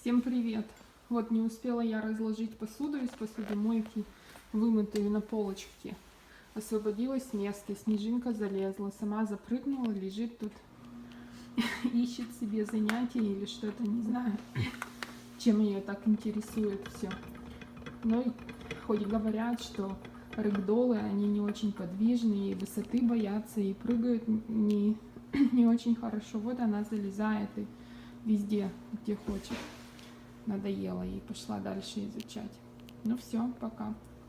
Всем привет! Вот не успела я разложить посуду из посудомойки, вымытую на полочке. Освободилось место, снежинка залезла, сама запрыгнула, лежит тут, ищет себе занятия или что-то, не знаю, чем ее так интересует все. Но хоть говорят, что рэгдоллы, они не очень подвижные, и высоты боятся, и прыгают не очень хорошо. Вот она залезает и везде, где хочет. Надоело ей, пошла дальше изучать. Ну все, пока.